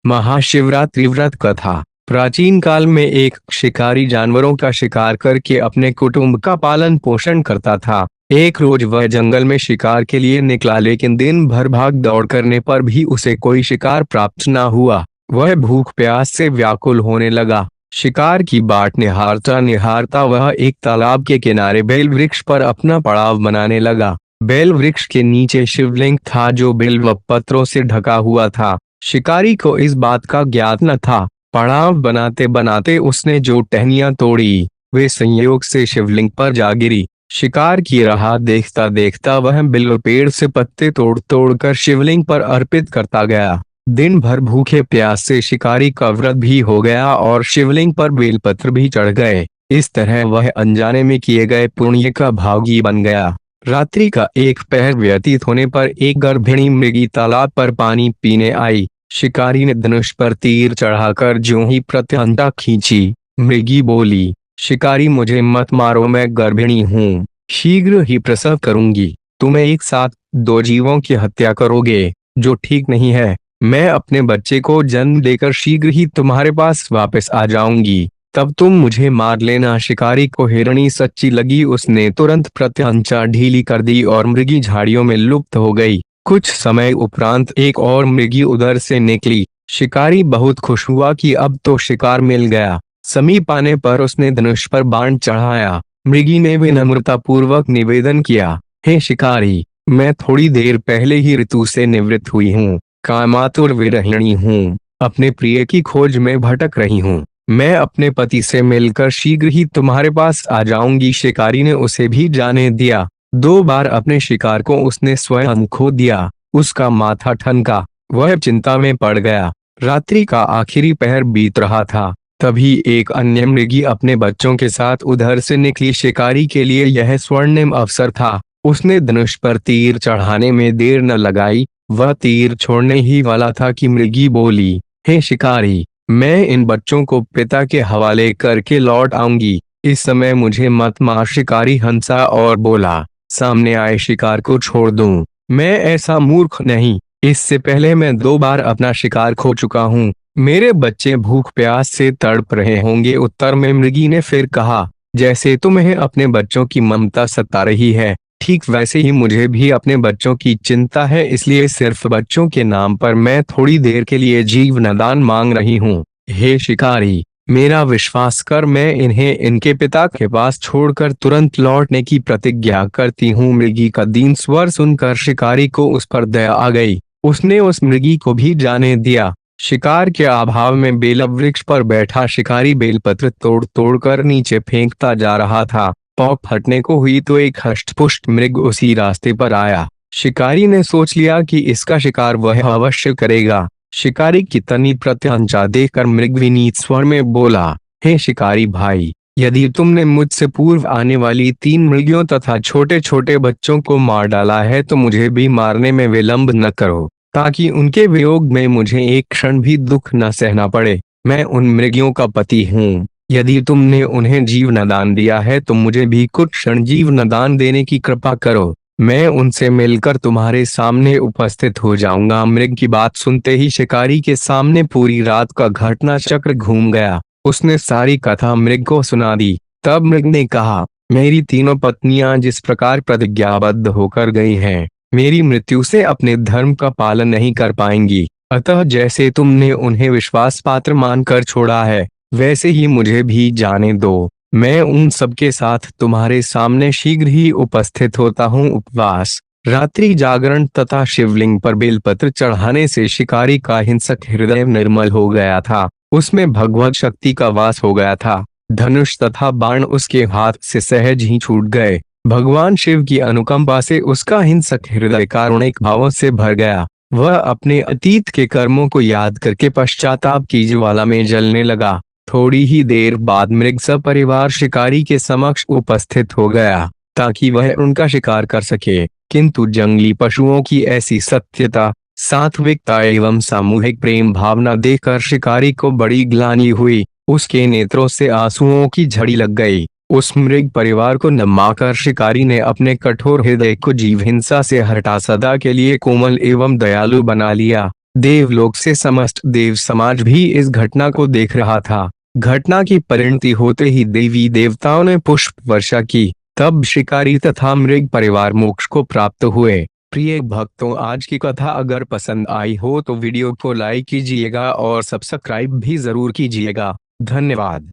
महाशिवरात्रि व्रत कथा। प्राचीन काल में एक शिकारी जानवरों का शिकार करके अपने कुटुंब का पालन पोषण करता था। एक रोज वह जंगल में शिकार के लिए निकला, लेकिन दिन भर भाग दौड़ करने पर भी उसे कोई शिकार प्राप्त न हुआ। वह भूख प्यास से व्याकुल होने लगा। शिकार की बाट निहारता निहारता वह एक तालाब के किनारे बेल वृक्ष पर अपना पड़ाव बनाने लगा। बेल वृक्ष के नीचे शिवलिंग था जो बिल्व पत्रों से ढका हुआ था। शिकारी को इस बात का ज्ञात न था। पड़ाव बनाते बनाते उसने जो टहनियां तोड़ी वे संयोग से शिवलिंग पर जा गिरी। शिकार की राह देखता देखता वह बिल्व पेड़ से पत्ते तोड़ तोड़ कर शिवलिंग पर अर्पित करता गया। दिन भर भूखे प्यास से शिकारी का व्रत भी हो गया और शिवलिंग पर बेलपत्र भी चढ़ गए। इस तरह वह अनजाने में किए गए पुण्य का भागी बन गया। रात्रि का एक पहर व्यतीत होने पर एक गर्भिणी मृगी तालाब पर पानी पीने आई। शिकारी ने धनुष पर तीर चढ़ाकर ज्यों ही प्रत्यंता खींची, मृगी बोली, शिकारी मुझे मत मारो, मैं गर्भिणी हूँ, शीघ्र ही प्रसव करूंगी। तुम एक साथ दो जीवों की हत्या करोगे, जो ठीक नहीं है। मैं अपने बच्चे को जन्म देकर शीघ्र ही तुम्हारे पास वापस आ जाऊंगी, तब तुम मुझे मार लेना। शिकारी को हिरणी सच्ची लगी। उसने तुरंत प्रत्यंचा ढीली कर दी और मृगी झाड़ियों में लुप्त हो गई। कुछ समय उपरांत एक और मृगी उधर से निकली। शिकारी बहुत खुश हुआ कि अब तो शिकार मिल गया। समीप आने पर उसने धनुष पर बाण चढ़ाया। मृगी ने विनम्रता पूर्वक निवेदन किया, हे शिकारी, मैं थोड़ी देर पहले ही ऋतु से निवृत्त हुई हूँ, कामातुर विरहिणी हूँ, अपने प्रिय की खोज में भटक रही हूँ। मैं अपने पति से मिलकर शीघ्र ही तुम्हारे पास आ जाऊंगी। शिकारी ने उसे भी जाने दिया। 2 बार अपने शिकार को उसने स्वयं खो दिया। उसका माथा ठनका, वह चिंता में पड़ गया। रात्रि का आखिरी पहर बीत रहा था, तभी एक अन्य मृगी अपने बच्चों के साथ उधर से निकली। शिकारी के लिए यह स्वर्णिम अवसर था। उसने धनुष पर तीर चढ़ाने में देर न लगाई। वह तीर छोड़ने ही वाला था कि मृगी बोली, हे शिकारी, मैं इन बच्चों को पिता के हवाले करके लौट आऊंगी, इस समय मुझे मत मार। शिकारी हंसा और बोला, सामने आए शिकार को छोड़ दूं, मैं ऐसा मूर्ख नहीं। इससे पहले मैं 2 बार अपना शिकार खो चुका हूँ। मेरे बच्चे भूख प्यास से तड़प रहे होंगे। उत्तर में मृगी ने फिर कहा, जैसे तुम्हें अपने बच्चों की ममता सता रही है, ठीक वैसे ही मुझे भी अपने बच्चों की चिंता है। इसलिए सिर्फ बच्चों के नाम पर मैं थोड़ी देर के लिए जीवनदान मांग रही हूँ। हे शिकारी, मेरा विश्वास कर, मैं इन्हें इनके पिता के पास छोड़कर तुरंत लौटने की प्रतिज्ञा करती हूँ। मृगी का दीन स्वर सुनकर शिकारी को उस पर दया आ गई। उसने उस मृगी को भी जाने दिया। शिकार के अभाव में बेल वृक्ष पर बैठा शिकारी बेलपत्र तोड़ तोड़ कर नीचे फेंकता जा रहा था। पाँव फटने को हुई तो एक हष्टपुष्ट मृग उसी रास्ते पर आया। शिकारी ने सोच लिया कि इसका शिकार वह अवश्य करेगा। शिकारी की तनी प्रत्यंचा देखकर मृग विनीत स्वर में बोला, हे शिकारी भाई, यदि तुमने मुझसे पूर्व आने वाली 3 मृगियों तथा छोटे छोटे बच्चों को मार डाला है तो मुझे भी मारने में विलंब न करो, ताकि उनके वियोग में मुझे एक क्षण भी दुख न सहना पड़े। मैं उन मृगियों का पति हूँ। यदि तुमने उन्हें जीवनदान दिया है तो मुझे भी कुछ क्षण जीवनदान देने की कृपा करो। मैं उनसे मिलकर तुम्हारे सामने उपस्थित हो जाऊंगा। मृग की बात सुनते ही शिकारी के सामने पूरी रात का घटना चक्र घूम गया। उसने सारी कथा मृग को सुना दी। तब मृग ने कहा, मेरी तीनों पत्नियां जिस प्रकार प्रतिज्ञाबद्ध होकर गई हैं, मेरी मृत्यु से अपने धर्म का पालन नहीं कर पाएंगी। अतः जैसे तुमने उन्हें विश्वास पात्र मानकर छोड़ा है, वैसे ही मुझे भी जाने दो। मैं उन सबके साथ तुम्हारे सामने शीघ्र ही उपस्थित होता हूँ। उपवास, रात्रि जागरण तथा शिवलिंग पर बेलपत्र चढ़ाने से शिकारी का हिंसक हृदय निर्मल हो गया था। उसमें भगवत शक्ति का वास हो गया था। धनुष तथा बाण उसके हाथ से सहज ही छूट गए। भगवान शिव की अनुकंपा से उसका हिंसक हृदय कारुणिक भावों से भर गया। वह अपने अतीत के कर्मों को याद करके पश्चाताप की ज्वाला में जलने लगा। थोड़ी ही देर बाद मृग सपरिवार शिकारी के समक्ष उपस्थित हो गया ताकि वह उनका शिकार कर सके, किंतु जंगली पशुओं की ऐसी सत्यता, सात्विकता एवं सामूहिक प्रेम भावना देखकर शिकारी को बड़ी ग्लानि हुई। उसके नेत्रों से आंसुओं की झड़ी लग गई। उस मृग परिवार को नमाकर शिकारी ने अपने कठोर हृदय को जीव हिंसा से हटा सदा के लिए कोमल एवं दयालु बना लिया। देवलोक से समस्त देव समाज भी इस घटना को देख रहा था। घटना की परिणति होते ही देवी देवताओं ने पुष्प वर्षा की, तब शिकारी तथा मृग परिवार मोक्ष को प्राप्त हुए। प्रिय भक्तों, आज की कथा अगर पसंद आई हो तो वीडियो को लाइक कीजिएगा और सब्सक्राइब भी जरूर कीजिएगा। धन्यवाद।